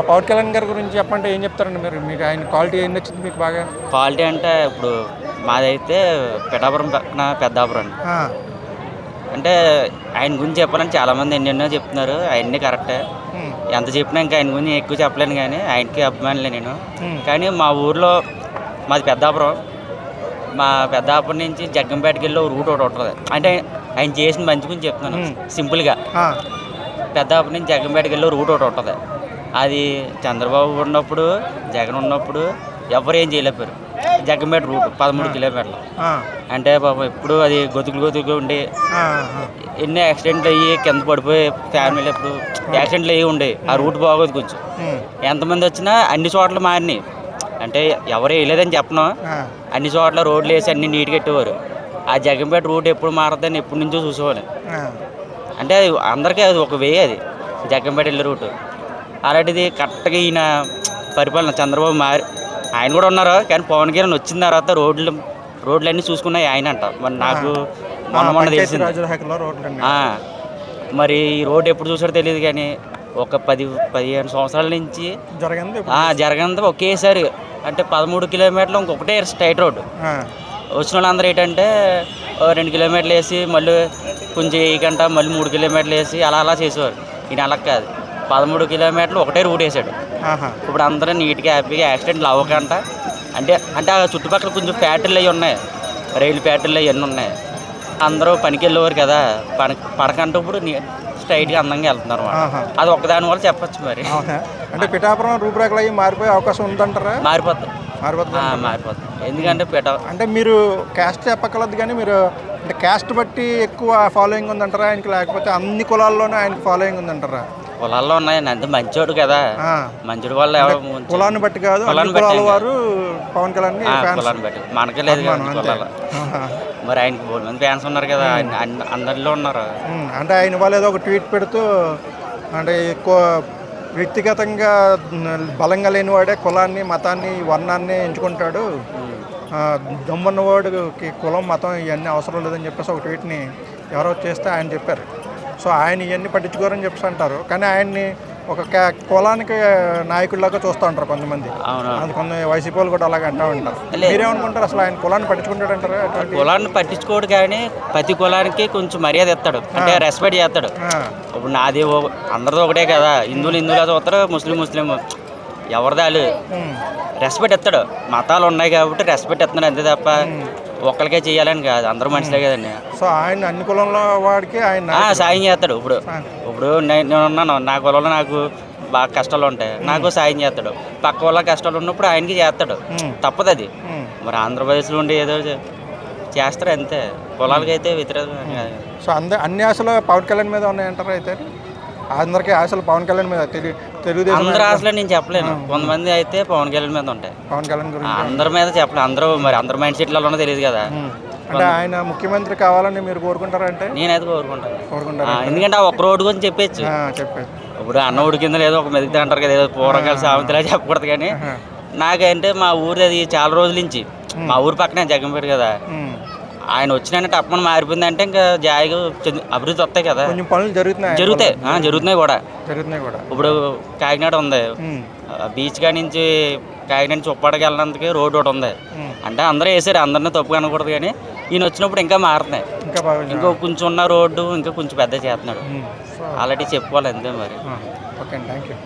పవన్ కళ్యాణ్ గారి గురించి చెప్పంటే ఏం చెప్తారండి మీరు? మీకు ఆయన క్వాలిటీ ఏం నచ్చింది మీకు బాగా? క్వాలిటీ అంటే ఇప్పుడు మాదైతే పిఠాపురం పక్కన పెద్దాపురం అండి. ఆ! అంటే ఆయన గురించి చెప్పాలని చాలామంది ఎన్నెన్నో చెప్తున్నారు. అవన్నీ కరెక్టే. హ్మ్. ఎంత చెప్పినా ఇంకా ఆయన గురించి ఎక్కువ చెప్పలేను కానీ ఆయనకి అభిమానులే నేను. హ్మ్. కానీ మా ఊర్లో మాది పెద్దాపురం. మా పెద్దాపురం నుంచి జగ్గంపేటకి వెళ్ళి ఒక రూట్ ఒకటి ఉంటుంది. అంటే ఆయన చేసిన మంచి గురించి చెప్తున్నాను సింపుల్గా. ఆ! పెద్దాపురం నుంచి జగ్గంపేటకి వెళ్ళి రూట్ ఒకటి ఉంటుంది. అది చంద్రబాబు ఉన్నప్పుడు, జగన్ ఉన్నప్పుడు ఎవరు ఏం చేయలేకపోయారు. జగ్గంపేట రూట్ 13 కిలోమీటర్లు. ఆ! అంటే పాపం ఎప్పుడు అది గొతుకులుగా ఉండి ఆ! ఎన్ని యాక్సిడెంట్లు అయ్యి కింద పడిపోయి ఫ్యామిలీలు ఎప్పుడు యాక్సిడెంట్లు అయ్యి ఉండేవి. ఆ రూట్ బాగోదు కొంచెం. హ్మ్. ఎంతమంది వచ్చినా అన్ని చోట్ల మారినాయి. అంటే ఎవరు వేయలేదని చెప్పను. ఆ! అన్ని చోట్ల రోడ్లు వేసి అన్ని నీట్గా పెట్టేవారు. ఆ జగ్గంపేట రూట్ ఎప్పుడు మారదని ఎప్పటి నుంచో చూసేవాళ్ళు. ఆ! అంటే అది అందరికీ అది ఒక వే, అది జగ్గంపేట వెళ్ళే రూటు. అలాంటిది కరెక్ట్గా ఈయన పరిపాలన చంద్రబాబు ఆయన కూడా ఉన్నారు. కానీ పవన్ కళ్యాణ్ వచ్చిన తర్వాత రోడ్లన్నీ చూసుకున్నాయి ఆయన అంట. మరి నాకు మొన్న తెలిసింది. పంచాయతీరాజ్ శాఖలో రోడ్లండి. మరి ఈ రోడ్డు ఎప్పుడు చూసాడో తెలియదు కానీ ఒక 15 సంవత్సరాల నుంచి జరిగింది. జరగంతా ఒకేసారి. అంటే 13 కిలోమీటర్లు ఇంకొకటే స్ట్రైట్ రోడ్డు. ఆ! వచ్చిన వాళ్ళందరూ ఏంటంటే 2 కిలోమీటర్లు వేసి మళ్ళీ కొంచెం వేయకంట మళ్ళీ 3 కిలోమీటర్లు వేసి అలా చేసేవారు. ఈయన అలా కాదు, 13 కిలోమీటర్లు ఒకటే రూట్ వేసాడు. ఆహా! ఇప్పుడు అందరూ నీట్గా హ్యాపీగా యాక్సిడెంట్లు అవ్వకంట. అంటే ఆ చుట్టుపక్కల కొంచెం ఫ్యాక్టరీలు అవి ఉన్నాయి, రైలు ఫ్యాక్టరీలు అవన్నీ ఉన్నాయి. అందరూ పనికి వెళ్ళేవారు కదా, పడకంటూ ఇప్పుడు స్ట్రైట్గా అందంగా వెళ్తున్నారు అన్నమాట. ఆహా! అది ఒక్కదాని వల్ల చెప్పచ్చు మరి. అవునా? అంటే పిఠాపురం రూపురేఖలు అవి మారిపోయే అవకాశం ఉందంటారా? మారిపోతుంది. మారిపోతుంది. మారిపోతుంది. ఎందుకంటే అంటే మీరు క్యాస్ట్ చెప్పగలదు కానీ మీరు అంటే క్యాస్ట్ బట్టి ఎక్కువ ఫాలోయింగ్ ఉందంటారా ఆయనకి, లేకపోతే అన్ని కులాల్లోనూ ఆయనకి ఫాలోయింగ్ ఉందంటారా? పొలాల్లో ఉన్నాయండి, అంతే మంచోడు కదా. ఆ! మంచోడు వల్ల ఎవరు కులాన్ని బట్టి కాదు, అన్ని కులాల వారు పవన్ కళ్యాణ్ కులాన్ని బట్టి మనకే లేదు కదా కులాలు. మరి ఆయనకి బోల్డ్ మంది ఫ్యాన్స్ ఉన్నారు కదా, అందరిలో ఉన్నారు. అంటే ఆయన వాళ్ళు ఏదో ఒక ట్వీట్ పెడుతూ అంటే ఎక్కువ వ్యక్తిగతంగా బలంగా లేనివాడే కులాన్ని, మతాన్ని, వర్ణాన్ని ఎంచుకుంటాడు, దమ్మున్నవాడికి కులం, మతం ఇవన్నీ అవసరం లేదని చెప్పేసి ఒక ట్వీట్ని ఎవరో చేస్తే ఆయన చెప్పారు. సో ఆయన ఇవన్నీ పట్టించుకోరని చెప్పేసి అంటారు. కానీ ఆయన్ని ఒక కులానికి నాయకుడిలాగా చూస్తూ ఉంటారు కొంతమంది. అది కొంత వైసీపీ వాళ్ళు కూడా అలాగే అంటూ ఉంటారు. మీరేమనుకుంటారు, అసలు ఆయన కులాన్ని పట్టించుకుంటాడంటారా? కులాన్ని పట్టించుకోడు కానీ ప్రతి కులానికి కొంచెం మర్యాద ఇస్తాడు, అంటే రెస్పెక్ట్ చేస్తాడు. ఇప్పుడు నాది అందరితో ఒకటే కదా, హిందువులు చూస్తారు, ముస్లిం ఎవరిదాలు రెస్పెక్ట్ ఇస్తాడు. మతాలు ఉన్నాయి కాబట్టి రెస్పెక్ట్ ఇస్తున్నాడు అంతే తప్ప ఒక్కరికే చేయాలని కాదు, అందరూ మనుషులే కదండి. సో ఆయన అన్ని కులంలో వాడికి ఆయన సాయం చేస్తాడు. ఇప్పుడు నేను ఉన్నాను, నా కులంలో నాకు బాగా కష్టాలు ఉంటాయి, నాకు సాయం చేస్తాడు. పక్క వాళ్ళ కష్టాలు ఉన్నప్పుడు ఆయనకి చేస్తాడు, తప్పదు అది. మరి ఆంధ్రప్రదేశ్లో ఉండి ఏదో చేస్తారు అంతే, కులాలకి అయితే వ్యతిరేకంగా. సో అన్ని ఆశలు పవన్ కళ్యాణ్ మీద ఉన్నాయంటారా? అయితే అందరికీ ఆశలు పవన్ కళ్యాణ్ మీద, తెలుగుదేశం అందరూ ఆశలు నేను చెప్పలేను, కొంతమంది అయితే పవన్ కళ్యాణ్ మీద ఉంటాయి. పవన్ కళ్యాణ్ గురించి అందరి మీద చెప్పలేను, అందరూ మైండ్ సెట్లలో తెలియదు కదా. అంటే ఆయన ముఖ్యమంత్రి కావాలని మీరు కోరుకుంటారా? అంటే నేనైతే కోరుకుంటాను. ఎందుకంటే ఆ ఒక్క రోడ్డు గురించి చెప్పచ్చు. ఇప్పుడు అన్న ఉడికిందో లేదో ఒక మెదిగితే అంటారు కదా, ఏదో పూర్వకాల సామెతలా చెప్పకూడదు కానీ నాకంటే మా ఊరు అది చాలా రోజుల నుంచి, మా ఊరు పక్కనే జగ్గంపేట కదా, ఆయన వచ్చిన టప్పని మారిపోయింది అంటే ఇంకా జాయిగా అభివృద్ధి వస్తాయి కదా, పనులు జరుగుతున్నాయి కూడా. ఇప్పుడు కాకినాడ ఉంది, బీచ్ కాడి నుంచి కాకినాడ చొప్పాడకి వెళ్ళినందుకు రోడ్డు ఒకటి ఉంది. అంటే అందరూ వేసారు, అందరినీ తప్పు అనకూడదు కానీ ఈయన వచ్చినప్పుడు ఇంకా మారుతున్నాయి. ఇంకో కొంచెం ఉన్న రోడ్డు ఇంకా కొంచెం పెద్ద చేస్తున్నాడు, అలాంటివి చెప్పుకోవాలి అంతే మరి. Okay, thank you.